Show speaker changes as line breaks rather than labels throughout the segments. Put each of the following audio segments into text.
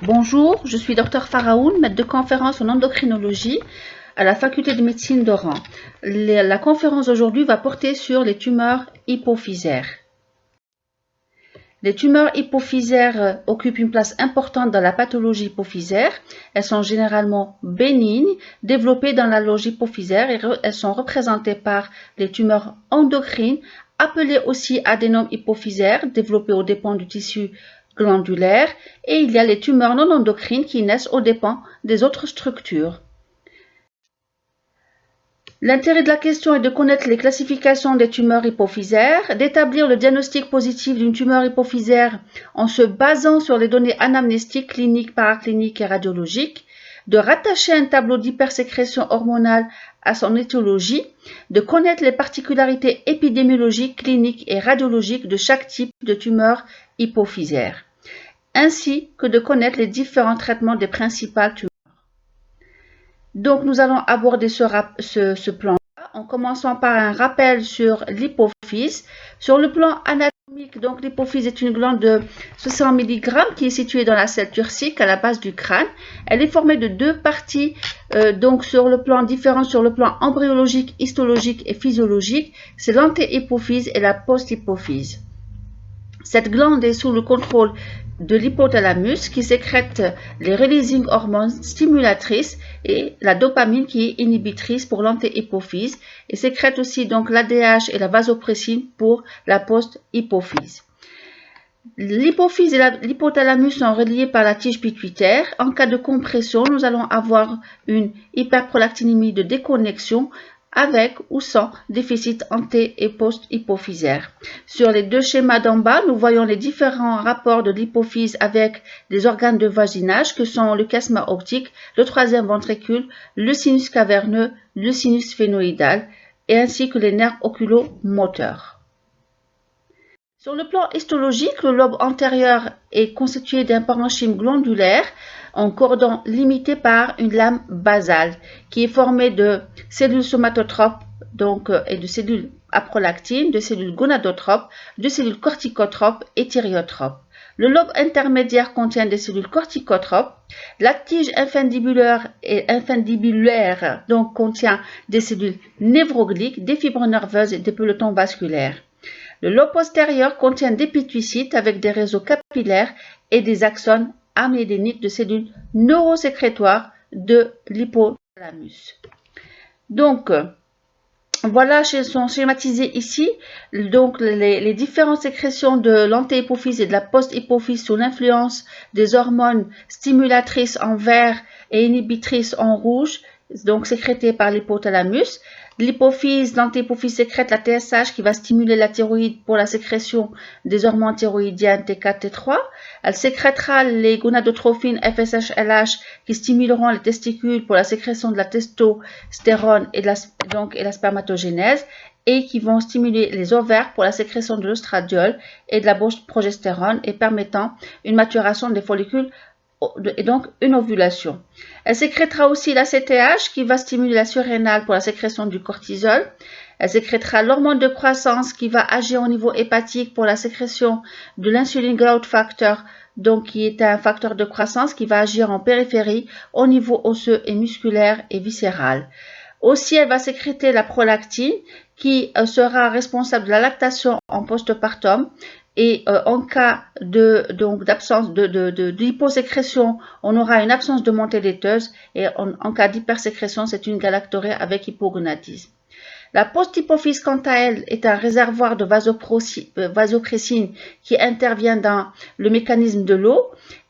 Bonjour, je suis Dr Faraoun, maître de conférence en endocrinologie à la faculté de médecine d'Oran. La conférence d'aujourd'hui va porter sur les tumeurs hypophysaires. Les tumeurs hypophysaires occupent une place importante dans la pathologie hypophysaire. Elles sont généralement bénignes, développées dans la loge hypophysaire et elles sont représentées par les tumeurs endocrines, appelées aussi adénomes hypophysaires, développées aux dépens du tissu glandulaire, et il y a les tumeurs non endocrines qui naissent aux dépens des autres structures. L'intérêt de la question est de connaître les classifications des tumeurs hypophysaires, d'établir le diagnostic positif d'une tumeur hypophysaire en se basant sur les données anamnéstiques, cliniques, paracliniques et radiologiques, de rattacher un tableau d'hypersécrétion hormonale à son étiologie, de connaître les particularités épidémiologiques, cliniques et radiologiques de chaque type de tumeur hypophysaire, ainsi que de connaître les différents traitements des principales tumeurs. Donc, nous allons aborder ce plan-là en commençant par un rappel sur l'hypophyse. Sur le plan anatomique, donc l'hypophyse est une glande de 60 mg qui est située dans la selle turcique à la base du crâne. Elle est formée de deux parties, donc sur le plan différent, sur le plan embryologique, histologique et physiologique. C'est l'antéhypophyse et la posthypophyse. Cette glande est sous le contrôle de l'hypothalamus qui sécrète les releasing hormones stimulatrices et la dopamine qui est inhibitrice pour l'antéhypophyse et sécrète aussi donc l'ADH et la vasopressine pour la posthypophyse. L'hypophyse et l'hypothalamus sont reliés par la tige pituitaire. En cas de compression, nous allons avoir une hyperprolactinémie de déconnexion avec ou sans déficit anté- et post-hypophysaire. Sur les deux schémas d'en bas, nous voyons les différents rapports de l'hypophyse avec les organes de voisinage que sont le chiasma optique, le troisième ventricule, le sinus caverneux, le sinus phénoïdal et ainsi que les nerfs oculomoteurs. Sur le plan histologique, le lobe antérieur est constitué d'un parenchyme glandulaire en cordon limité par une lame basale qui est formée de cellules somatotropes et de cellules aprolactines, de cellules gonadotropes, de cellules corticotropes et thyréotropes. Le lobe intermédiaire contient des cellules corticotropes. La tige infundibulaire contient des cellules névrogliques, des fibres nerveuses et des pelotons vasculaires. Le lobe postérieur contient des pituicytes avec des réseaux capillaires et des axones amyédéniques de cellules neurosécrétoires de l'hypothalamus. Donc, voilà, sont schématisées ici donc les différentes sécrétions de l'antéhypophyse et de la posthypophyse sous l'influence des hormones stimulatrices en vert et inhibitrices en rouge, donc sécrétées par l'hypothalamus. L'antéhypophyse sécrète la TSH qui va stimuler la thyroïde pour la sécrétion des hormones thyroïdiennes T4, T3. Elle sécrétera les gonadotrophines FSH, LH qui stimuleront les testicules pour la sécrétion de la testostérone et la spermatogénèse et qui vont stimuler les ovaires pour la sécrétion de l'ostradiol et de la progestérone et permettant une maturation des follicules et donc une ovulation. Elle sécrétera aussi la CTH qui va stimuler la surrénale pour la sécrétion du cortisol. Elle sécrétera l'hormone de croissance qui va agir au niveau hépatique pour la sécrétion de l'insuline growth factor, donc qui est un facteur de croissance qui va agir en périphérie au niveau osseux et musculaire et viscéral. Aussi, elle va sécréter la prolactine qui sera responsable de la lactation en postpartum. Et en cas d'absence d'hyposécrétion, on aura une absence de montée laiteuse et en cas d'hypersécrétion, c'est une galactorée avec hypogonadisme. La posthypophyse, quant à elle, est un réservoir de vasopressine qui intervient dans le mécanisme de l'eau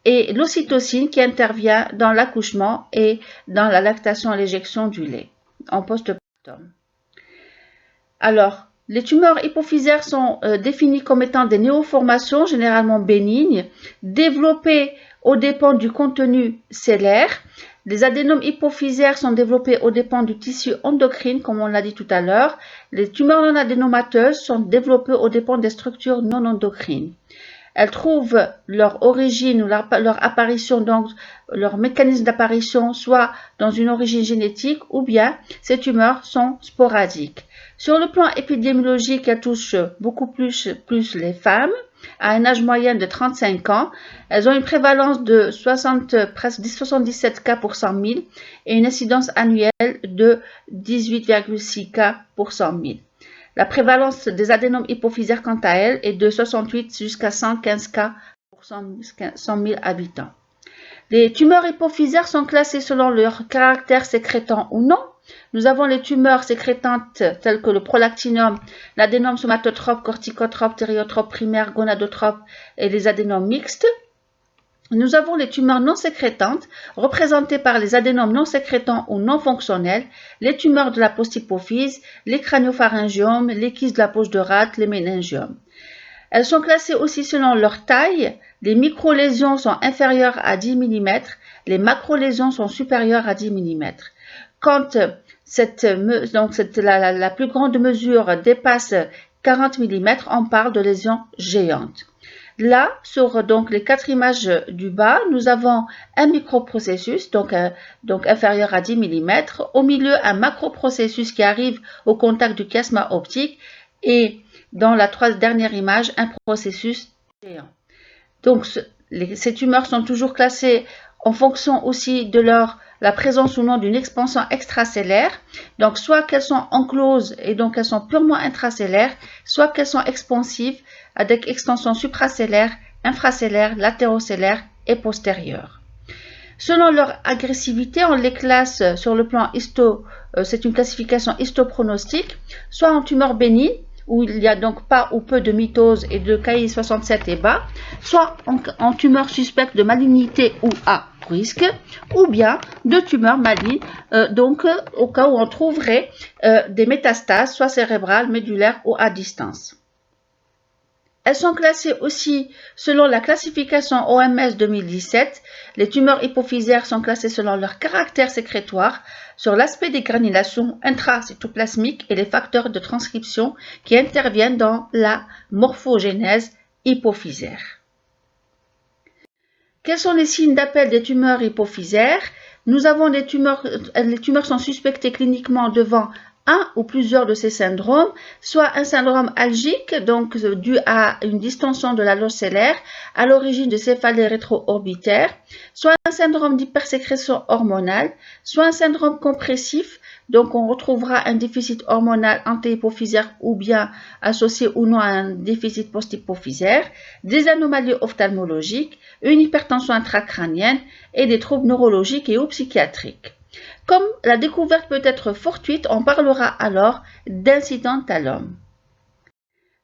et l'ocytocine qui intervient dans l'accouchement et dans la lactation et l'éjection du lait en postpartum. Alors, les tumeurs hypophysaires sont définies comme étant des néoformations généralement bénignes, développées aux dépens du contenu cellaire. Les adénomes hypophysaires sont développés aux dépens du tissu endocrine, comme on l'a dit tout à l'heure. Les tumeurs non adénomateuses sont développées aux dépens des structures non endocrines. Elles trouvent leur origine ou leur apparition, donc leur mécanisme d'apparition, soit dans une origine génétique ou bien ces tumeurs sont sporadiques. Sur le plan épidémiologique, elles touchent beaucoup plus les femmes. à un âge moyen de 35 ans. Elles ont une prévalence de presque 77 cas pour 100 000 et une incidence annuelle de 18,6 cas pour 100 000. La prévalence des adénomes hypophysaires, quant à elle, est de 68 jusqu'à 115 cas pour 100 000 habitants. Les tumeurs hypophysaires sont classées selon leur caractère sécrétant ou non. Nous avons les tumeurs sécrétantes telles que le prolactinum, l'adénome somatotrope, corticotrope, thériotrope primaire, gonadotrope et les adénomes mixtes. Nous avons les tumeurs non sécrétantes, représentées par les adénomes non sécrétants ou non fonctionnels, les tumeurs de la posthypophyse, les craniopharyngiomes, les kystes de la poche de rate, les méningiomes. Elles sont classées aussi selon leur taille. Les microlésions sont inférieures à 10 mm, les macrolésions sont supérieures à 10 mm. Quand la plus grande mesure dépasse 40 mm, on parle de lésions géantes. Là, sur les 4 images du bas, nous avons un microprocessus, donc inférieur à 10 mm. Au milieu, un macroprocessus qui arrive au contact du chiasma optique. Et dans la dernière image, un processus géant. Donc, ces tumeurs sont toujours classées en fonction aussi de la présence ou non d'une expansion extracellaire. Donc, soit qu'elles sont encloses et donc elles sont purement intracellaires, soit qu'elles sont expansives avec extension supracellaire, infracellaire, latérocellaire et postérieure. Selon leur agressivité, on les classe sur le plan c'est une classification histopronostique, soit en tumeur bénigne, où il n'y a donc pas ou peu de mitose et de Ki67 est bas, soit en tumeur suspecte de malignité ou à risque, ou bien de tumeurs malignes, au cas où on trouverait des métastases, soit cérébrales, médulaires ou à distance. Elles sont classées aussi selon la classification OMS 2017. Les tumeurs hypophysaires sont classées selon leur caractère sécrétoire, sur l'aspect des granulations intracytoplasmiques et les facteurs de transcription qui interviennent dans la morphogénèse hypophysaire. Quels sont les signes d'appel des tumeurs hypophysaires? Nous avons les tumeurs sont suspectées cliniquement devant un ou plusieurs de ces syndromes, soit un syndrome algique, donc dû à une distension de la loge cellaire à l'origine de céphalées rétro-orbitaires, soit un syndrome d'hypersécrétion hormonale, soit un syndrome compressif, donc on retrouvera un déficit hormonal antéhypophysaire ou bien associé ou non à un déficit posthypophysaire, des anomalies ophtalmologiques, une hypertension intracrânienne et des troubles neurologiques et ou psychiatriques. Comme la découverte peut être fortuite, on parlera alors d'incident à l'homme.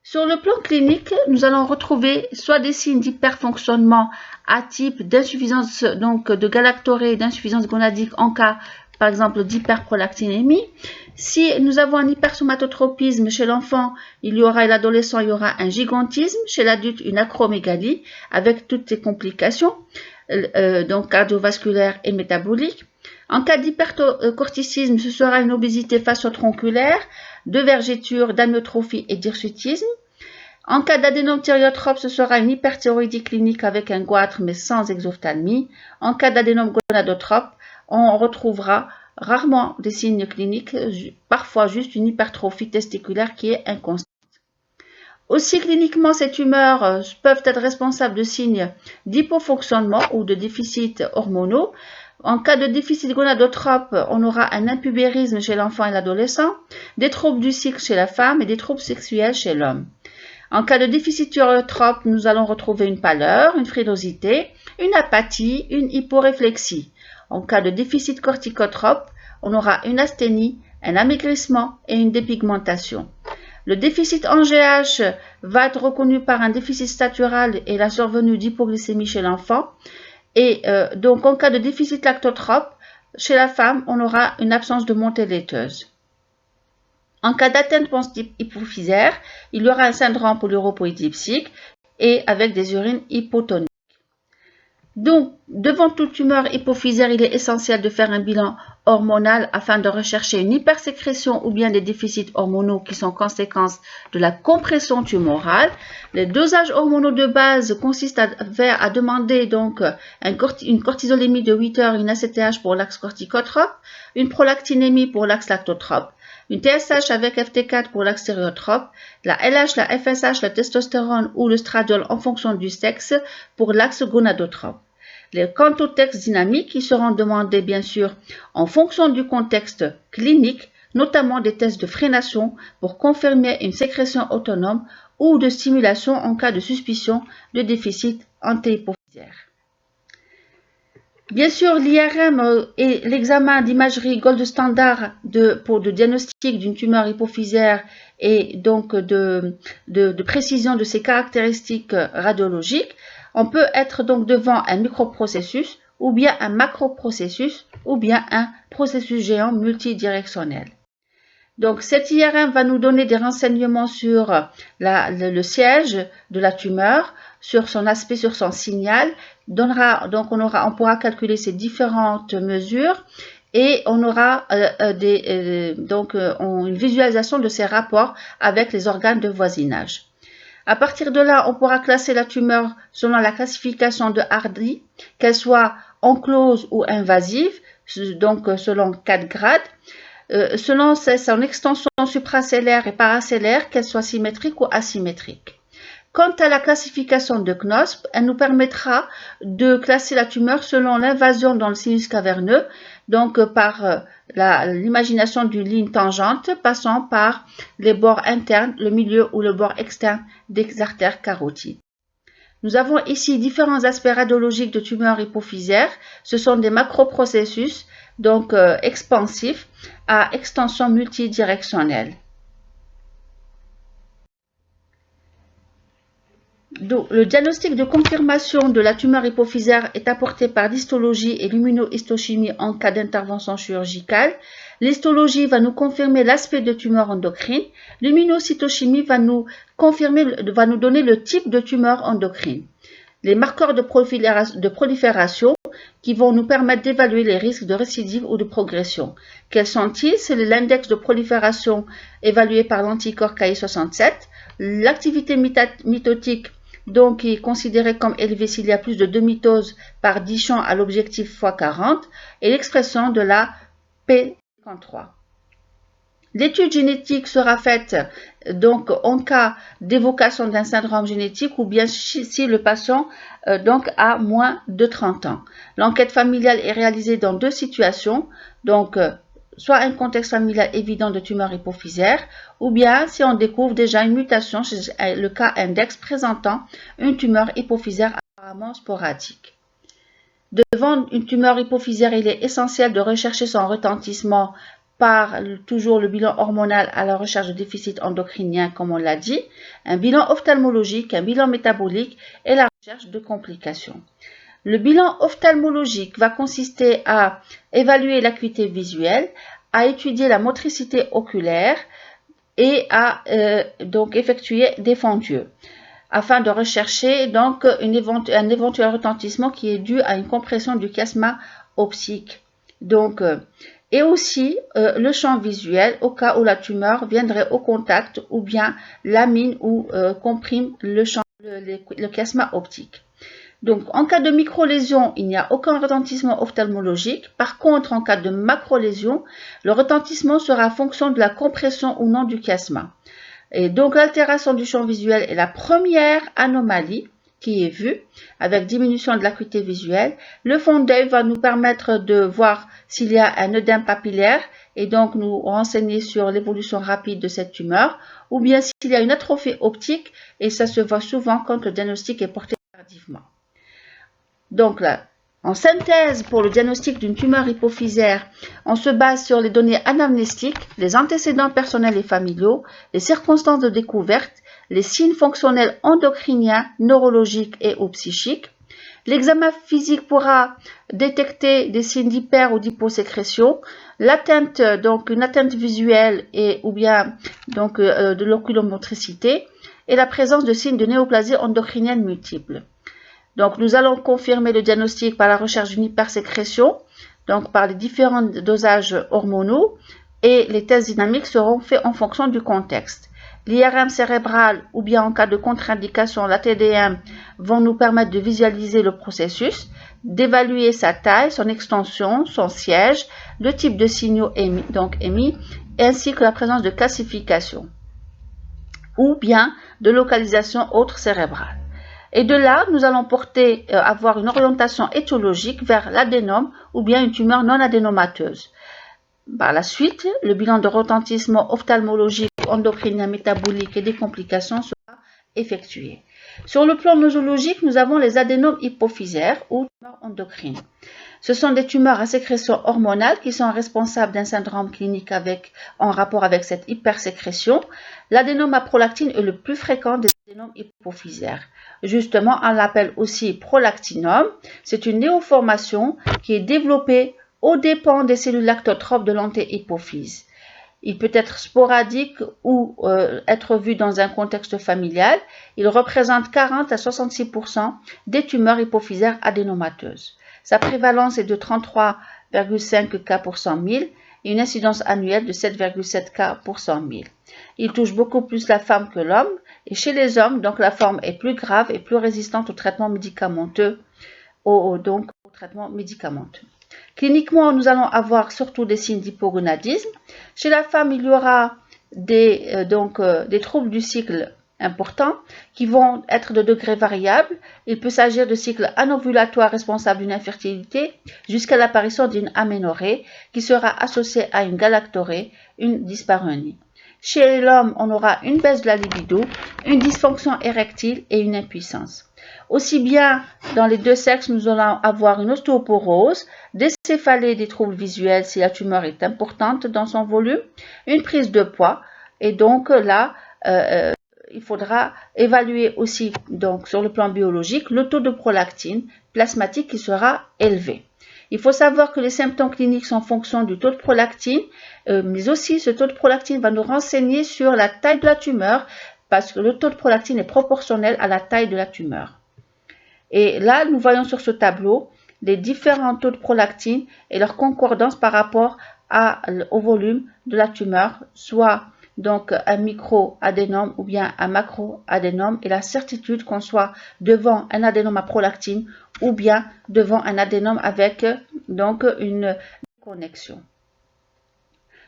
Sur le plan clinique, nous allons retrouver soit des signes d'hyperfonctionnement atype, d'insuffisance de galactorée, d'insuffisance gonadique en cas par exemple d'hyperprolactinémie. Si nous avons un hypersomatotropisme chez l'enfant, et l'adolescent, il y aura un gigantisme, chez l'adulte une acromégalie avec toutes ses complications cardiovasculaires et métaboliques. En cas d'hypercorticisme, ce sera une obésité facio-tronculaire, de vergéture, d'amyotrophie et d'hirsutisme. En cas d'adénome thériotrope, ce sera une hyperthyroïdie clinique avec un goitre mais sans exophthalmie. En cas d'adénome gonadotrope, on retrouvera rarement des signes cliniques, parfois juste une hypertrophie testiculaire qui est inconstante. Aussi cliniquement, ces tumeurs peuvent être responsables de signes d'hypofonctionnement ou de déficits hormonaux. En cas de déficit gonadotrope, on aura un impubérisme chez l'enfant et l'adolescent, des troubles du cycle chez la femme et des troubles sexuels chez l'homme. En cas de déficit thyriotrope, nous allons retrouver une pâleur, une frilosité, une apathie, une hyporéflexie. En cas de déficit corticotrope, on aura une asthénie, un amaigrissement et une dépigmentation. Le déficit en GH va être reconnu par un déficit statural et la survenue d'hypoglycémie chez l'enfant. Et donc, en cas de déficit lactotrope, chez la femme, on aura une absence de montée laiteuse. En cas d'atteinte hypophysaire, il y aura un syndrome polyuropoïdipsique et avec des urines hypotoniques. Donc, devant toute tumeur hypophysaire, il est essentiel de faire un bilan hormonal afin de rechercher une hypersécrétion ou bien des déficits hormonaux qui sont conséquences de la compression tumorale. Les dosages hormonaux de base consistent à demander donc une cortisolémie de 8 heures, une ACTH pour l'axe corticotrope, une prolactinémie pour l'axe lactotrope. une TSH avec FT4 pour l'axe stéréotrope, la LH, la FSH, la testostérone ou le stradiol en fonction du sexe pour l'axe gonadotrope. Quant aux tests dynamiques, qui seront demandés bien sûr en fonction du contexte clinique, notamment des tests de frénation pour confirmer une sécrétion autonome ou de stimulation en cas de suspicion de déficit antéhypophysaire. Bien sûr, l'IRM est l'examen d'imagerie gold standard pour le diagnostic d'une tumeur hypophysaire et donc de précision de ses caractéristiques radiologiques. On peut être donc devant un microprocessus ou bien un macroprocessus ou bien un processus géant multidirectionnel. Donc, cet IRM va nous donner des renseignements sur le siège de la tumeur, sur son aspect, sur son signal. On pourra calculer ces différentes mesures et on aura une visualisation de ces rapports avec les organes de voisinage. À partir de là, on pourra classer la tumeur selon la classification de Hardy, qu'elle soit enclose ou invasive, donc selon 4 grades. Selon son extension supracellaire et paracellaire, qu'elle soit symétrique ou asymétrique. Quant à la classification de Knosp, elle nous permettra de classer la tumeur selon l'invasion dans le sinus caverneux, donc par l'imagination d'une ligne tangente passant par les bords internes, le milieu ou le bord externe des artères carotides. Nous avons ici différents aspects radiologiques de tumeurs hypophysaires. Ce sont des macroprocessus, donc expansifs, à extension multidirectionnelle. Donc, le diagnostic de confirmation de la tumeur hypophysaire est apporté par l'histologie et l'immunohistochimie en cas d'intervention chirurgicale. L'histologie va nous confirmer l'aspect de tumeur endocrine. L'immunocytochimie va nous donner le type de tumeur endocrine. Les marqueurs de prolifération qui vont nous permettre d'évaluer les risques de récidive ou de progression. Quels sont-ils? C'est l'index de prolifération évalué par l'anticorps Ki67, l'activité mitotique donc qui est considérée comme élevée s'il y a plus de 2 mitoses par 10 champs à l'objectif x 40 et l'expression de la P53. L'étude génétique sera faite donc en cas d'évocation d'un syndrome génétique ou bien si le patient donc a moins de 30 ans. L'enquête familiale est réalisée dans 2 situations, donc soit un contexte familial évident de tumeur hypophysaire ou bien si on découvre déjà une mutation chez le cas index présentant une tumeur hypophysaire apparemment sporadique. Devant une tumeur hypophysaire, il est essentiel de rechercher son retentissement par toujours le bilan hormonal à la recherche de déficit endocrinien, comme on l'a dit, un bilan ophtalmologique, un bilan métabolique et la recherche de complications. Le bilan ophtalmologique va consister à évaluer l'acuité visuelle, à étudier la motricité oculaire et à donc effectuer des fendus afin de rechercher donc un éventuel retentissement qui est dû à une compression du chiasma optique. Donc, et aussi le champ visuel au cas où la tumeur viendrait au contact ou bien lamine ou comprime le chiasma optique. Donc, en cas de microlésion, il n'y a aucun retentissement ophtalmologique. Par contre, en cas de macrolésion, le retentissement sera en fonction de la compression ou non du chiasma. Et donc, l'altération du champ visuel est la première anomalie qui est vue avec diminution de l'acuité visuelle. Le fond d'œil va nous permettre de voir s'il y a un œdème papillaire et donc nous renseigner sur l'évolution rapide de cette tumeur ou bien s'il y a une atrophie optique et ça se voit souvent quand le diagnostic est porté tardivement. Donc là, en synthèse, pour le diagnostic d'une tumeur hypophysaire, on se base sur les données anamnestiques, les antécédents personnels et familiaux, les circonstances de découverte, les signes fonctionnels endocriniens, neurologiques et ou psychiques. L'examen physique pourra détecter des signes d'hyper ou d'hyposécrétion, l'atteinte, donc une atteinte visuelle et ou bien donc de l'oculomotricité et la présence de signes de néoplasie endocrinienne multiples. Donc, nous allons confirmer le diagnostic par la recherche d'une hypersécrétion, donc par les différents dosages hormonaux, et les tests dynamiques seront faits en fonction du contexte. L'IRM cérébral ou bien en cas de contre-indication, la TDM, vont nous permettre de visualiser le processus, d'évaluer sa taille, son extension, son siège, le type de signaux émis ainsi que la présence de calcification ou bien de localisation autre cérébrale. Et de là, nous allons avoir une orientation étiologique vers l'adénome ou bien une tumeur non adénomateuse. Par la suite, le bilan de retentissement ophtalmologique, endocrinien, métabolique et des complications sera effectué. Sur le plan nosologique, nous avons les adénomes hypophysaires ou tumeurs endocrines. Ce sont des tumeurs à sécrétion hormonale qui sont responsables d'un syndrome clinique en rapport avec cette hypersécrétion. L'adénome à prolactine est le plus fréquent des adénomes hypophysaires. Justement, on l'appelle aussi prolactinome. C'est une néoformation qui est développée aux dépens des cellules lactotrophes de l'antéhypophyse. Il peut être sporadique ou être vu dans un contexte familial. Il représente 40 à 66% des tumeurs hypophysaires adénomateuses. Sa prévalence est de 33,5 cas pour 100 000 et une incidence annuelle de 7,7 cas pour 100 000. Il touche beaucoup plus la femme que l'homme et chez les hommes, donc la forme est plus grave et plus résistante au traitement médicamenteux. Cliniquement, nous allons avoir surtout des signes d'hypogonadisme. Chez la femme, il y aura des troubles du cycle importants qui vont être de degrés variables. Il peut s'agir de cycles anovulatoires responsables d'une infertilité jusqu'à l'apparition d'une aménorrhée qui sera associée à une galactorrhée, une dyspareunie. Chez l'homme, on aura une baisse de la libido, une dysfonction érectile et une impuissance. Aussi bien dans les deux sexes, nous allons avoir une ostéoporose, des céphalées, des troubles visuels si la tumeur est importante dans son volume, une prise de poids et donc là, il faudra évaluer aussi donc sur le plan biologique le taux de prolactine plasmatique qui sera élevé. Il faut savoir que les symptômes cliniques sont en fonction du taux de prolactine, mais aussi ce taux de prolactine va nous renseigner sur la taille de la tumeur parce que le taux de prolactine est proportionnel à la taille de la tumeur. Et là, nous voyons sur ce tableau les différents taux de prolactine et leur concordance par rapport au volume de la tumeur, soit donc un microadénome ou bien un macroadénome et la certitude qu'on soit devant un adénome à prolactine ou bien devant un adénome avec donc une connexion.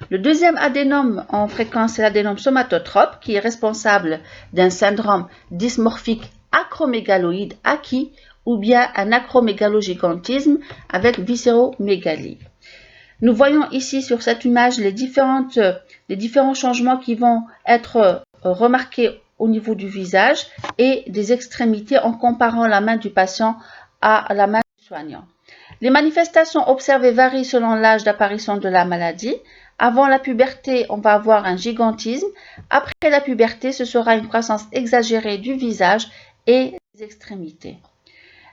Le deuxième adénome en fréquence, c'est l'adénome somatotrope qui est responsable d'un syndrome dysmorphique acromégaloïde acquis ou bien un acromégalogigantisme avec viscéromégalie. Nous voyons ici sur cette image les différents changements qui vont être remarqués au niveau du visage et des extrémités en comparant la main du patient à la main du soignant. Les manifestations observées varient selon l'âge d'apparition de la maladie. Avant la puberté, on va avoir un gigantisme. Après la puberté, ce sera une croissance exagérée du visage et des extrémités.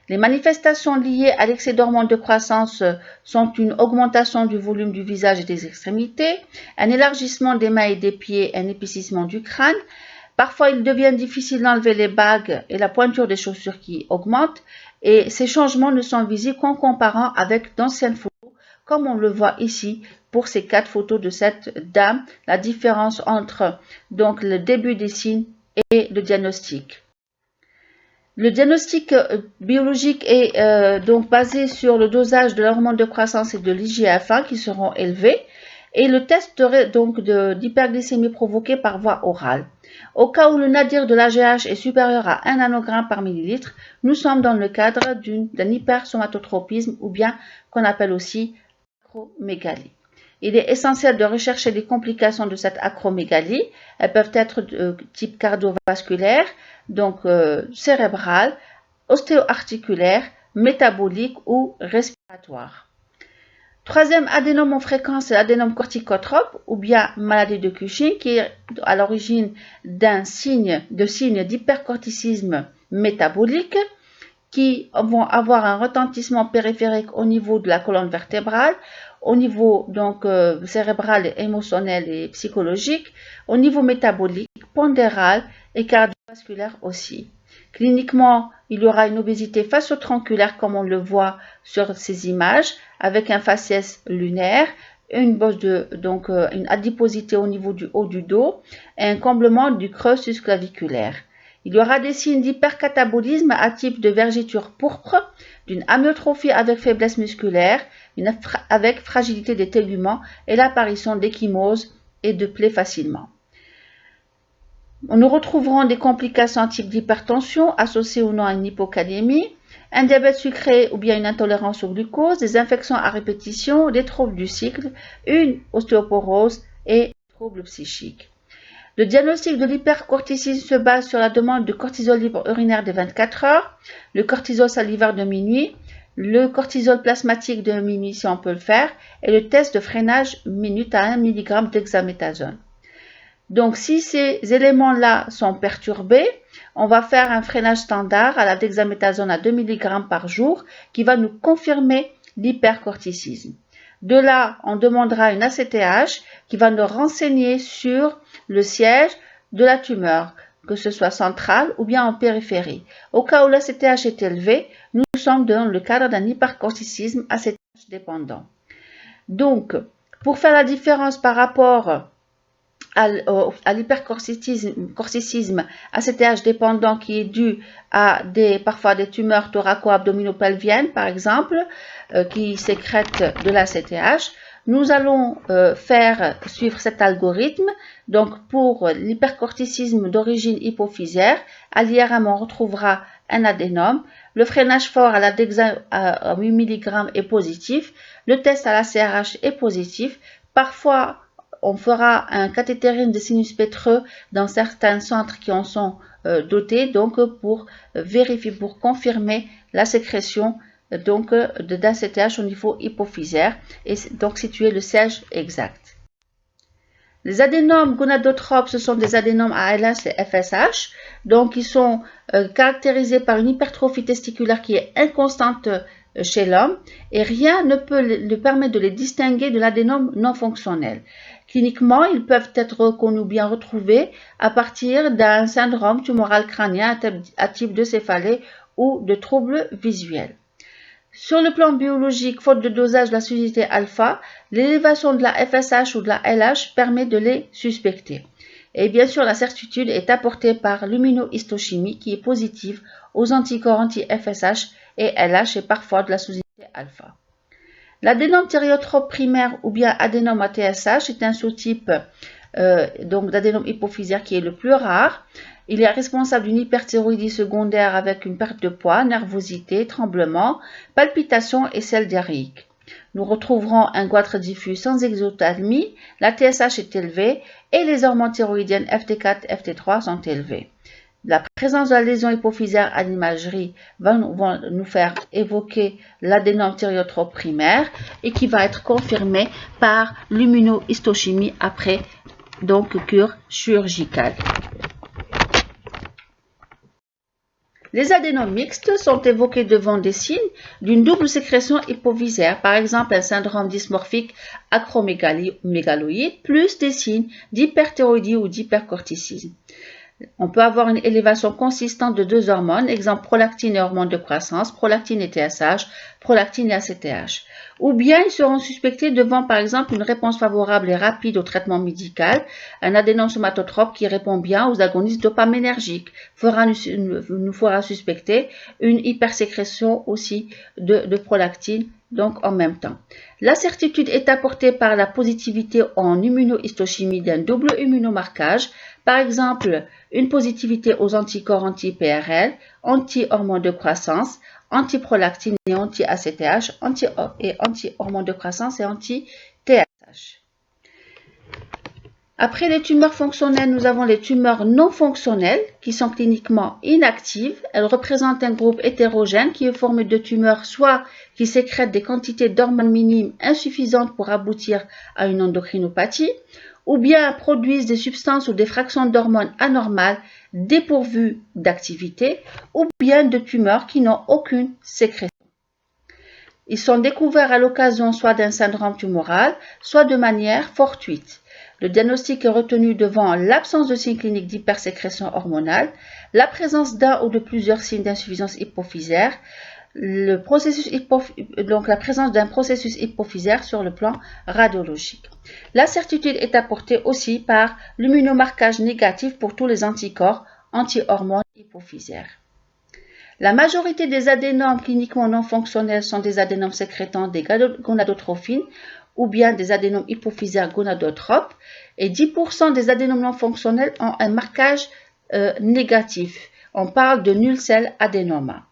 Les manifestations liées à l'excès d'hormones de croissance sont une augmentation du volume du visage et des extrémités, un élargissement des mains et des pieds, un épaississement du crâne. Parfois, il devient difficile d'enlever les bagues et la pointure des chaussures qui augmentent. Et ces changements ne sont visibles qu'en comparant avec d'anciennes photos, comme on le voit ici pour ces 4 photos de cette dame, la différence entre donc le début des signes et le diagnostic. Le diagnostic biologique est donc basé sur le dosage de l'hormone de croissance et de l'IGF-1 qui seront élevés et le test donc d'hyperglycémie provoquée par voie orale. Au cas où le nadir de l'AGH est supérieur à 1 nanogramme par millilitre, nous sommes dans le cadre d'un hypersomatotropisme ou bien qu'on appelle aussi acromégalie. Il est essentiel de rechercher les complications de cette acromégalie. Elles peuvent être de type cardiovasculaire, donc cérébrale, ostéo-articulaire, métabolique ou respiratoire. Troisième adénome en fréquence, c'est l'adénome corticotrope ou bien maladie de Cushing qui est à l'origine d'un signe d'hypercorticisme métabolique qui vont avoir un retentissement périphérique au niveau de la colonne vertébrale, au niveau donc cérébral, émotionnel et psychologique, au niveau métabolique, pondéral et cardiovasculaire aussi. Cliniquement, il y aura une obésité facio-tronculaire comme on le voit sur ces images, avec un faciès lunaire, une adiposité au niveau du haut du dos et un comblement du creux susclaviculaire. Il y aura des signes d'hypercatabolisme à type de vergeture pourpre, d'une amyotrophie avec faiblesse musculaire, avec fragilité des téguments et l'apparition d'échymoses et de plaie facilement. Nous retrouverons des complications type d'hypertension associées ou non à une hypocalémie, un diabète sucré ou bien une intolérance au glucose, des infections à répétition, des troubles du cycle, une ostéoporose et des troubles psychiques. Le diagnostic de l'hypercorticisme se base sur la demande de cortisol libre urinaire de 24 heures, le cortisol salivaire de minuit, le cortisol plasmatique de minuit si on peut le faire, et le test de freinage minute à 1 mg d'hexaméthasone. Donc, si ces éléments-là sont perturbés, on va faire un freinage standard à la dexaméthasone à 2 mg par jour qui va nous confirmer l'hypercorticisme. De là, on demandera une ACTH qui va nous renseigner sur le siège de la tumeur, que ce soit central ou bien en périphérie. Au cas où l'ACTH est élevé, nous sommes dans le cadre d'un hypercorticisme ACTH dépendant. Donc, pour faire la différence par rapport à l'hypercorticisme ACTH dépendant qui est dû à parfois des tumeurs thoraco-abdominopelviennes par exemple qui sécrètent de l'ACTH, nous allons faire suivre cet algorithme. Donc pour l'hypercorticisme d'origine hypophysaire, à l'IRM on retrouvera un adénome, le freinage fort à la dexa à 8 mg est positif, le test à la CRH est positif, parfois on fera un cathétérisme de sinus pétreux dans certains centres qui en sont dotés, donc pour vérifier, pour confirmer la sécrétion d'ACTH au niveau hypophysaire et donc situer le siège exact. Les adénomes gonadotropes, ce sont des adénomes ALS et FSH, donc ils sont caractérisés par une hypertrophie testiculaire qui est inconstante chez l'homme et rien ne peut le permettre de les distinguer de l'adénome non fonctionnel. Cliniquement, ils peuvent être reconnus ou bien retrouvés à partir d'un syndrome tumoral crânien à type de céphalée ou de troubles visuels. Sur le plan biologique, faute de dosage de la suscité alpha, l'élévation de la FSH ou de la LH permet de les suspecter. Et bien sûr, la certitude est apportée par l'immunohistochimie qui est positive aux anticorps anti-FSH et LH et parfois de la suscité alpha. L'adénome thyriotrope primaire ou bien adénome ATSH est un sous-type d'adénome hypophysaire qui est le plus rare. Il est responsable d'une hyperthyroïdie secondaire avec une perte de poids, nervosité, tremblement, palpitations et sel diarrhéique. Nous retrouverons un goitre diffus sans exothermie, la TSH est élevée et les hormones thyroïdiennes FT4 et FT3 sont élevées. La présence de la lésion hypophysaire à l'imagerie va nous faire évoquer l'adénome thyriotrope primaire et qui va être confirmé par l'immunohistochimie après cure chirurgicale. Les adénomes mixtes sont évoqués devant des signes d'une double sécrétion hypophysaire, par exemple un syndrome dysmorphique acromégaloïde, plus des signes d'hyperthyroïdie ou d'hypercorticisme. On peut avoir une élévation consistante de deux hormones, exemple prolactine et hormone de croissance, prolactine et TSH, prolactine et ACTH. Ou bien ils seront suspectés devant par exemple une réponse favorable et rapide au traitement médical, un adénome somatotrope qui répond bien aux agonistes dopaminergiques nous fera suspecter une hypersécrétion aussi de prolactine, donc en même temps. La certitude est apportée par la positivité en immunohistochimie d'un double immunomarquage, par exemple une positivité aux anticorps anti-PRL, anti-hormones de croissance, anti-prolactine et anti-ACTH, anti-hormones de croissance et anti-TSH. Après les tumeurs fonctionnelles, nous avons les tumeurs non fonctionnelles qui sont cliniquement inactives. Elles représentent un groupe hétérogène qui est formé de tumeurs soit qui sécrètent des quantités d'hormones minimes insuffisantes pour aboutir à une endocrinopathie, ou bien produisent des substances ou des fractions d'hormones anormales dépourvues d'activité, ou bien de tumeurs qui n'ont aucune sécrétion. Ils sont découverts à l'occasion soit d'un syndrome tumoral, soit de manière fortuite. Le diagnostic est retenu devant l'absence de signes cliniques d'hypersécrétion hormonale, la présence d'un ou de plusieurs signes d'insuffisance hypophysaire, la présence d'un processus hypophysaire sur le plan radiologique. La certitude est apportée aussi par l'immunomarquage négatif pour tous les anticorps anti-hormones hypophysaires. La majorité des adénomes cliniquement non fonctionnels sont des adénomes sécrétant des gonadotrophines ou bien des adénomes hypophysaires gonadotropes, et 10% des adénomes non fonctionnels ont un marquage négatif. On parle de nul cell adénoma.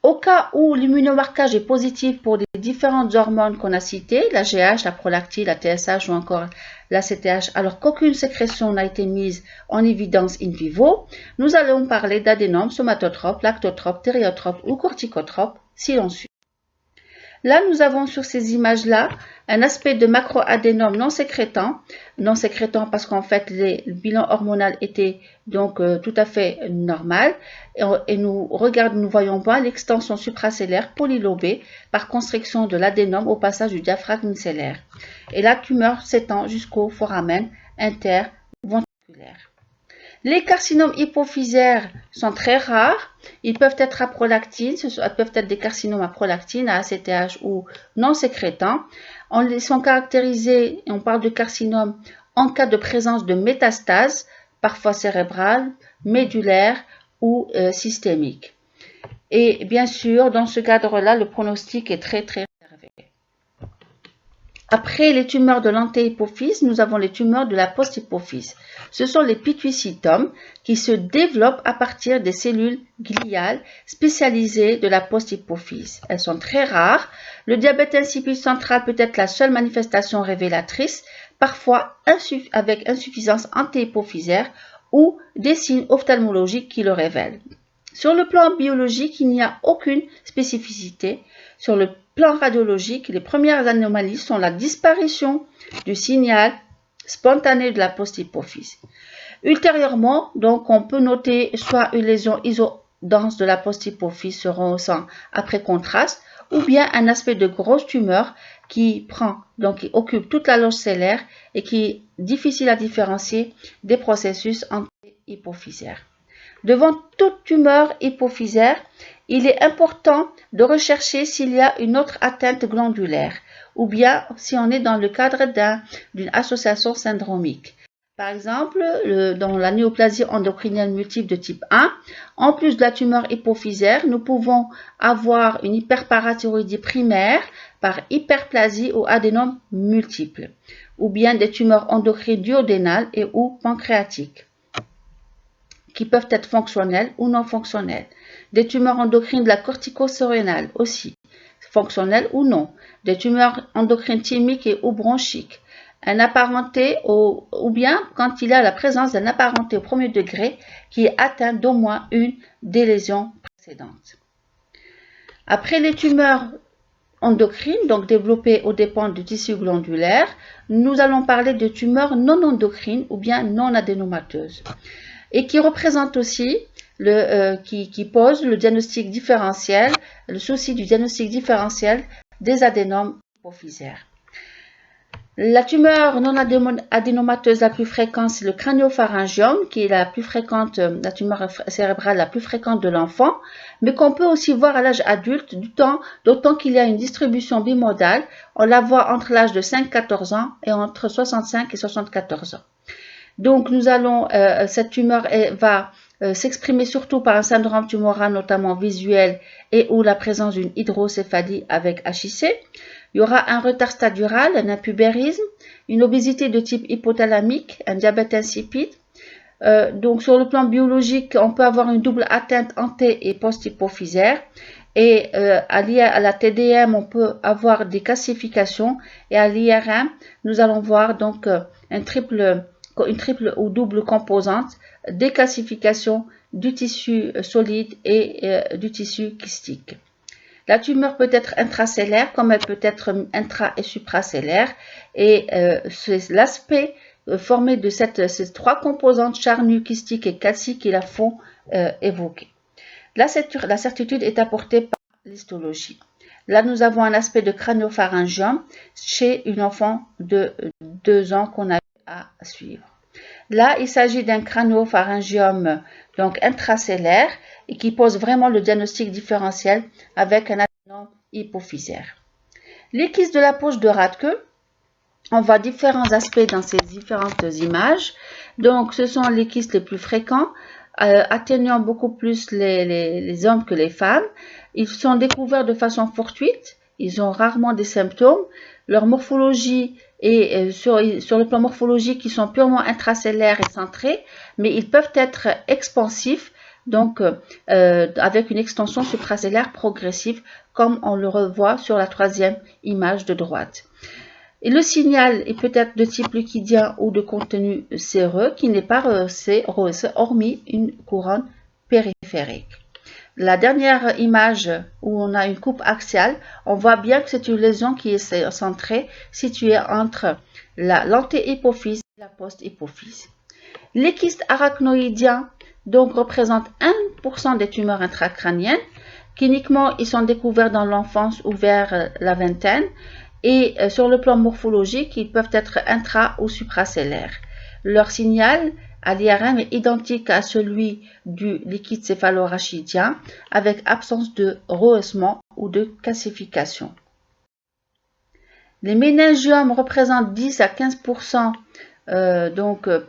Au cas où l'immunomarquage est positif pour les différentes hormones qu'on a citées, la GH, la prolactine, la TSH ou encore la CTH, alors qu'aucune sécrétion n'a été mise en évidence in vivo, nous allons parler d'adénomes somatotropes, lactotropes, thériotropes ou corticotropes si l'on suit. Là, nous avons sur ces images-là un aspect de macroadénome non sécrétant parce qu'en fait, le bilan hormonal était donc tout à fait normal. Et nous voyons bien l'extension supracellaire polylobée par constriction de l'adénome au passage du diaphragme micellaire. Et la tumeur s'étend jusqu'au foramen interventriculaire. Les carcinomes hypophysaires sont très rares. Ils peuvent être à prolactine, peuvent être des carcinomes à prolactine, à ACTH ou non sécrétants. Ils sont caractérisés, et on parle de carcinome en cas de présence de métastases, parfois cérébrales, médulaires ou systémiques. Et bien sûr, dans ce cadre-là, le pronostic est très réservé. Après les tumeurs de l'antéhypophyse, nous avons les tumeurs de la posthypophyse. Ce sont les pituicytomes qui se développent à partir des cellules gliales spécialisées de la posthypophyse. Elles sont très rares. Le diabète insipide central peut être la seule manifestation révélatrice, parfois avec insuffisance antéhypophysaire ou des signes ophtalmologiques qui le révèlent. Sur le plan biologique, il n'y a aucune spécificité. Sur le plan radiologique, les premières anomalies sont la disparition du signal spontané de la posthypophyse. Ultérieurement, donc, on peut noter soit une lésion isodense de la posthypophyse se rehaussant après contraste, ou bien un aspect de grosse tumeur qui occupe toute la loge cellaire et qui est difficile à différencier des processus antéhypophysaires. Devant toute tumeur hypophysaire, il est important de rechercher s'il y a une autre atteinte glandulaire ou bien si on est dans le cadre d'une association syndromique. Par exemple, dans la néoplasie endocrinienne multiple de type 1, en plus de la tumeur hypophysaire, nous pouvons avoir une hyperparathyroïdie primaire par hyperplasie ou adénome multiple, ou bien des tumeurs endocrines duodénales et ou pancréatiques, qui peuvent être fonctionnelles ou non fonctionnelles. Des tumeurs endocrines de la cortico-surrénale aussi, fonctionnelles ou non. Des tumeurs endocrines thymiques et ou bronchiques. Un apparenté ou bien quand il y a la présence d'un apparenté au premier degré qui est atteint d'au moins une des lésions précédentes. Après les tumeurs endocrines, donc développées aux dépens du tissu glandulaire, nous allons parler de tumeurs non endocrines ou bien non adénomateuses et qui représentent aussi qui pose le diagnostic différentiel, le souci du diagnostic différentiel des adénomes hypophysaires. La tumeur non adénomateuse la plus fréquente, c'est le crânio-pharyngiome, qui est la plus fréquente, la tumeur cérébrale la plus fréquente de l'enfant, mais qu'on peut aussi voir à l'âge adulte, d'autant qu'il y a une distribution bimodale. On la voit entre l'âge de 5-14 ans et entre 65 et 74 ans. Donc, cette tumeur va s'exprimer surtout par un syndrome tumoral, notamment visuel, et ou la présence d'une hydrocéphalie avec HIC. Il y aura un retard statural, un impubérisme, une obésité de type hypothalamique, un diabète insipide. Donc, sur le plan biologique, on peut avoir une double atteinte anté- et post-hypophysaire. Et lié à la TDM, on peut avoir des calcifications. Et à l'IRM, nous allons voir donc une triple ou double composante, décalcification du tissu solide et du tissu kystique. La tumeur peut être intracellaire comme elle peut être intra- et supracellaire et c'est l'aspect formé de ces trois composantes charnues, kystiques et calciques qui la font évoquer. La certitude est apportée par l'histologie. Là, nous avons un aspect de crânio-pharyngiome chez une enfant de 2 ans qu'on a à suivre. Là, il s'agit d'un crânio-pharyngiome donc intracellaire et qui pose vraiment le diagnostic différentiel avec un adénome hypophysaire. Les kystes de la poche de Rathke, on voit différents aspects dans ces différentes images. Donc, ce sont les kystes les plus fréquents, atteignant beaucoup plus les hommes que les femmes. Ils sont découverts de façon fortuite. Ils ont rarement des symptômes. leur morphologie et sur le plan morphologique, ils sont purement intracellaires et centrés, mais ils peuvent être expansifs, donc avec une extension supracellaire progressive, comme on le revoit sur la troisième image de droite. Et le signal est peut-être de type liquidien ou de contenu séreux qui n'est pas rehaussé, hormis une couronne périphérique. La dernière image où on a une coupe axiale, on voit bien que c'est une lésion qui est centrée, située entre l'antéhypophyse et la post-hypophyse. Les kystes arachnoïdiens donc représentent 1% des tumeurs intracrâniennes. Cliniquement, ils sont découverts dans l'enfance ou vers la vingtaine. Et sur le plan morphologique, ils peuvent être intra- ou supracellaires. Leur signal à l'IRM est identique à celui du liquide céphalorachidien, avec absence de rehaussement ou de calcification. Les méningiomes représentent 10 à 15%,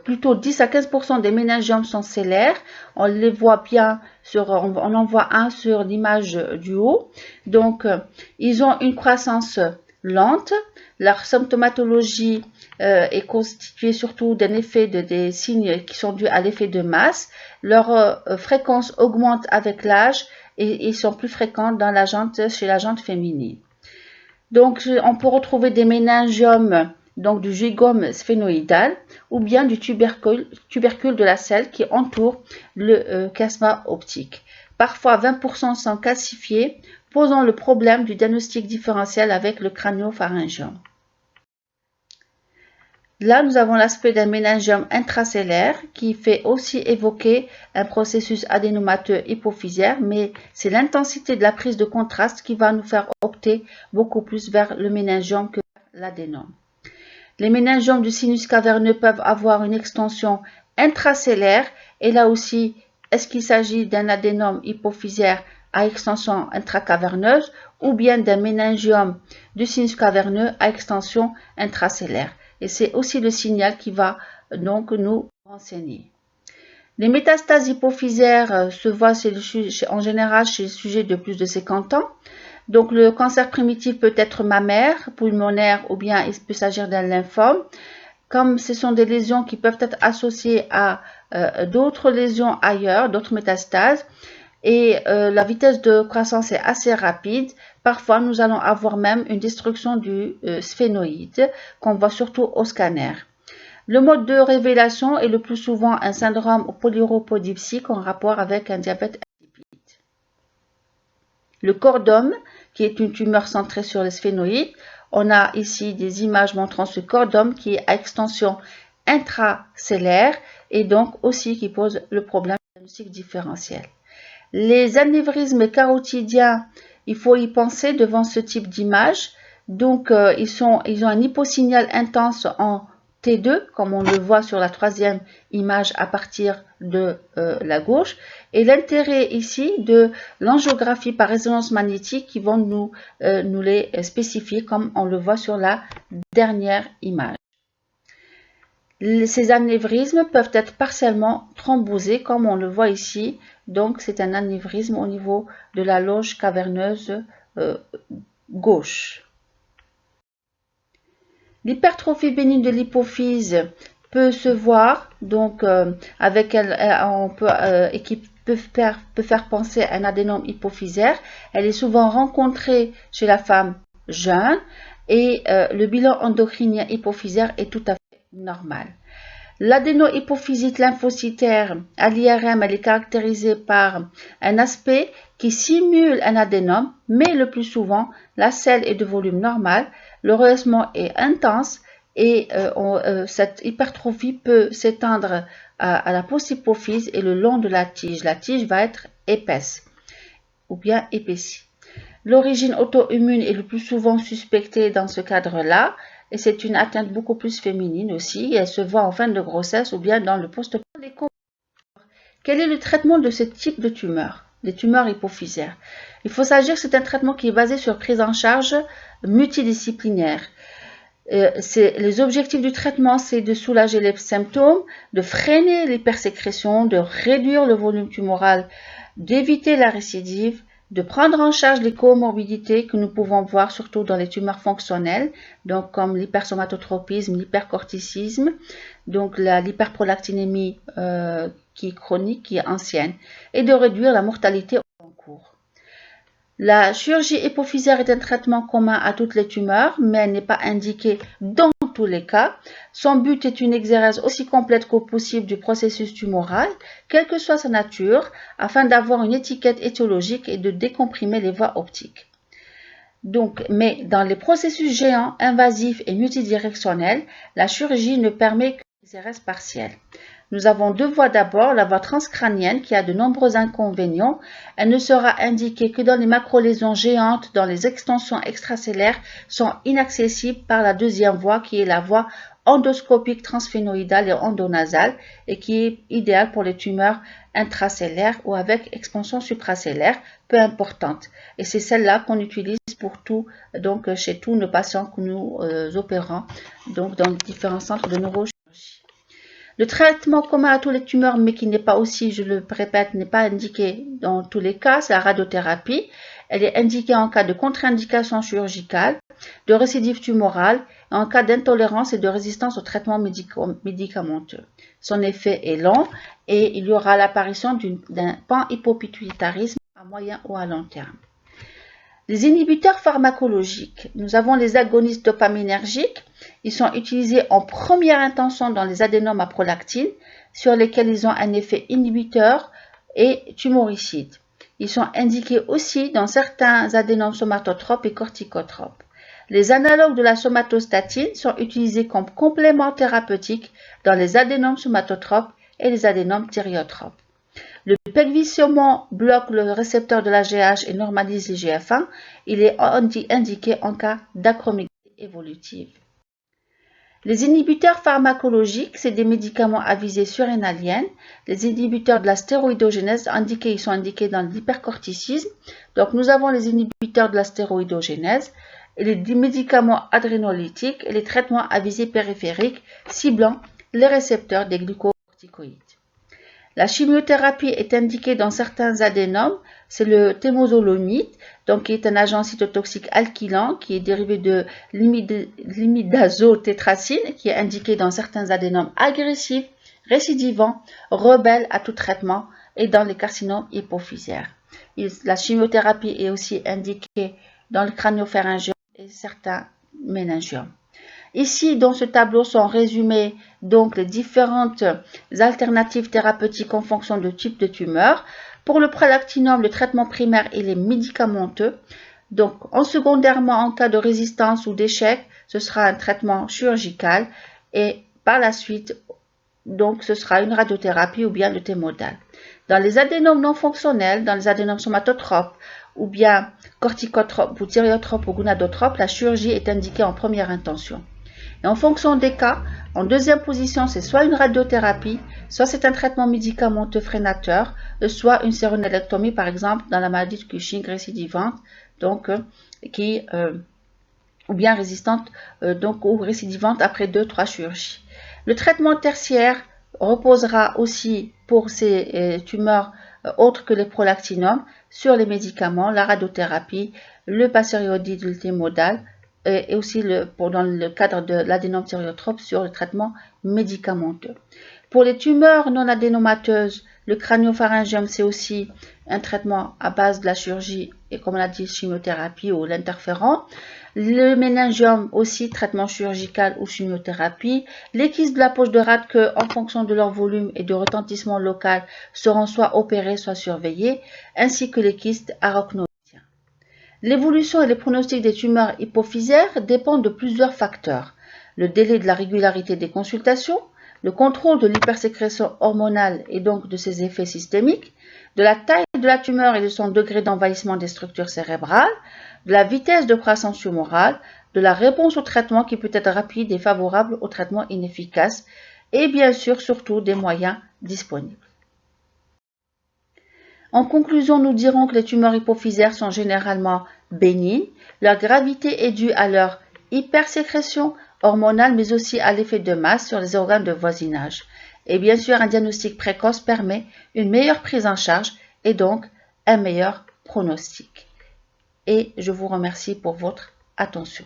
plutôt 10 à 15% des méningiomes sont cellaires. On les voit bien, on en voit un sur l'image du haut. Donc, ils ont une croissance lente. Leur symptomatologie est constituée surtout d'un effet des signes qui sont dus à l'effet de masse. Leur fréquence augmente avec l'âge et ils sont plus fréquents chez la jante féminine. Donc, on peut retrouver des méningiomes, donc du gigome sphénoïdal ou bien du tubercule de la selle qui entoure le chiasma optique. Parfois, 20% sont calcifiés, posant le problème du diagnostic différentiel avec le crânio-pharyngiome. Là, nous avons l'aspect d'un méningiome intracellaire qui fait aussi évoquer un processus adénomateux hypophysaire, mais c'est l'intensité de la prise de contraste qui va nous faire opter beaucoup plus vers le méningiome que vers l'adénome. Les méningiomes du sinus caverneux peuvent avoir une extension intracellaire et là aussi, est-ce qu'il s'agit d'un adénome hypophysaire à extension intracaverneuse ou bien d'un méningiome du sinus caverneux à extension intracellaire? Et c'est aussi le signal qui va donc nous renseigner. Les métastases hypophysaires se voient en général chez les sujets de plus de 50 ans. Donc le cancer primitif peut être mammaire, pulmonaire ou bien il peut s'agir d'un lymphome. Comme ce sont des lésions qui peuvent être associées à d'autres lésions ailleurs, d'autres métastases, et la vitesse de croissance est assez rapide. Parfois, nous allons avoir même une destruction du sphénoïde qu'on voit surtout au scanner. Le mode de révélation est le plus souvent un syndrome polyuropodipsique en rapport avec un diabète insipide. Le cordome, qui est une tumeur centrée sur les sphénoïdes, on a ici des images montrant ce cordome qui est à extension intracellaire et donc aussi qui pose le problème diagnostic différentiel. Les anévrismes carotidiens, il faut y penser devant ce type d'image. Donc, ils ont un hyposignal intense en T2, comme on le voit sur la troisième image à partir de la gauche. Et l'intérêt ici de l'angiographie par résonance magnétique qui vont nous les spécifier, comme on le voit sur la dernière image. Ces anévrismes peuvent être partiellement thrombosés, comme on le voit ici. Donc, c'est un anévrisme au niveau de la loge caverneuse gauche. L'hypertrophie bénigne de l'hypophyse peut se voir, donc qui peut faire penser à un adénome hypophysaire. Elle est souvent rencontrée chez la femme jeune et le bilan endocrinien hypophysaire est tout à fait normal. L'adénohypophysite lymphocytaire à l'IRM, elle est caractérisée par un aspect qui simule un adénome, mais le plus souvent, la selle est de volume normal, le rehaussement est intense et cette hypertrophie peut s'étendre à la post-hypophyse et le long de la tige. La tige va être épaisse ou bien épaissie. L'origine auto-immune est le plus souvent suspectée dans ce cadre-là. Et c'est une atteinte beaucoup plus féminine aussi. Et elle se voit en fin de grossesse ou bien dans le post-partum. Quel est le traitement de ce type de tumeur, les tumeurs hypophysaires? Il faut s'agir que c'est un traitement qui est basé sur prise en charge multidisciplinaire. Les objectifs du traitement, c'est de soulager les symptômes, de freiner l'hypersécrétion, de réduire le volume tumoral, d'éviter la récidive, de prendre en charge les comorbidités que nous pouvons voir surtout dans les tumeurs fonctionnelles, donc comme l'hypersomatotropisme, l'hypercorticisme, donc l'hyperprolactinémie qui est chronique, qui est ancienne, et de réduire la mortalité au long cours. La chirurgie hypophysaire est un traitement commun à toutes les tumeurs, mais elle n'est pas indiquée dans tous les cas. Son but est une exégèse aussi complète que possible du processus tumoral, quelle que soit sa nature, afin d'avoir une étiquette étiologique et de décomprimer les voies optiques. Mais dans les processus géants, invasifs et multidirectionnels, la chirurgie ne permet qu'une exégèse partielle. Nous avons deux voies d'abord, la voie transcrânienne qui a de nombreux inconvénients. Elle ne sera indiquée que dans les macrolésions géantes, dont les extensions extracellaires sont inaccessibles par la deuxième voie qui est la voie endoscopique transphénoïdale et endonasale et qui est idéale pour les tumeurs intracellaires ou avec expansion supracellaire, peu importante. Et c'est celle-là qu'on utilise pour tout, donc chez tous nos patients que nous opérons donc dans les différents centres de neurochirurgie. Le traitement commun à tous les tumeurs, mais qui n'est pas aussi, je le répète, n'est pas indiqué dans tous les cas, c'est la radiothérapie. Elle est indiquée en cas de contre-indication chirurgicale, de récidive tumorale, et en cas d'intolérance et de résistance aux traitements médicamenteux. Son effet est long et il y aura l'apparition d'un panhypopituitarisme à moyen ou à long terme. Les inhibiteurs pharmacologiques, nous avons les agonistes dopaminergiques. Ils sont utilisés en première intention dans les adénomes à prolactine, sur lesquels ils ont un effet inhibiteur et tumoricide. Ils sont indiqués aussi dans certains adénomes somatotropes et corticotropes. Les analogues de la somatostatine sont utilisés comme complément thérapeutique dans les adénomes somatotropes et les adénomes thyréotropes. Le pegvisomant bloque le récepteur de l'AGH et normalise les GF1. Il est indiqué en cas d'acromégalie évolutive. Les inhibiteurs pharmacologiques, c'est des médicaments à visée surrénalienne. Les inhibiteurs de la stéroïdogénèse, ils sont indiqués dans l'hypercorticisme. Donc nous avons les inhibiteurs de la stéroïdogénèse, et les médicaments adrénolytiques et les traitements à visée périphérique ciblant les récepteurs des glucocorticoïdes. La chimiothérapie est indiquée dans certains adénomes, c'est le temozolomide, donc qui est un agent cytotoxique alkylant qui est dérivé de l'imidazotétracine, qui est indiqué dans certains adénomes agressifs, récidivants, rebelles à tout traitement et dans les carcinomes hypophysaires. La chimiothérapie est aussi indiquée dans le crânio-pharyngéome et certains méningiomes. Ici, dans ce tableau, sont résumées donc les différentes alternatives thérapeutiques en fonction du type de tumeur. Pour le prolactinome, le traitement primaire, il est médicamenteux. Donc, en secondairement, en cas de résistance ou d'échec, ce sera un traitement chirurgical et par la suite, donc, ce sera une radiothérapie ou bien le T-modal. Dans les adénomes non fonctionnels, dans les adénomes somatotropes ou bien corticotropes ou thyréotropes ou gonadotropes, la chirurgie est indiquée en première intention. Et en fonction des cas, en deuxième position, c'est soit une radiothérapie, soit c'est un traitement médicamenteux freinateur, soit une séronélectomie, par exemple, dans la maladie de Cushing récidivante, donc, ou bien résistante, ou récidivante après 2-3 chirurgies. Le traitement tertiaire reposera aussi pour ces tumeurs autres que les prolactinomes sur les médicaments, la radiothérapie, le pasériodide ultimodal, et aussi dans le cadre de l'adénome thyréotrope sur le traitement médicamenteux. Pour les tumeurs non adénomateuses, le crânio-pharyngéome, c'est aussi un traitement à base de la chirurgie et comme on a dit, chimiothérapie ou l'interféron. Le méningiome aussi, traitement chirurgical ou chimiothérapie. Les kystes de la poche de Rathke, en fonction de leur volume et de retentissement local, seront soit opérés, soit surveillés, ainsi que les kystes arachnoïdiens. L'évolution et les pronostics des tumeurs hypophysaires dépendent de plusieurs facteurs. Le délai de la régularité des consultations, le contrôle de l'hypersécrétion hormonale et donc de ses effets systémiques, de la taille de la tumeur et de son degré d'envahissement des structures cérébrales, de la vitesse de croissance tumorale, de la réponse au traitement qui peut être rapide et favorable au traitement inefficace, et bien sûr surtout des moyens disponibles. En conclusion, nous dirons que les tumeurs hypophysaires sont généralement bénignes. Leur gravité est due à leur hypersécrétion hormonale, mais aussi à l'effet de masse sur les organes de voisinage. Et bien sûr, un diagnostic précoce permet une meilleure prise en charge et donc un meilleur pronostic. Et je vous remercie pour votre attention.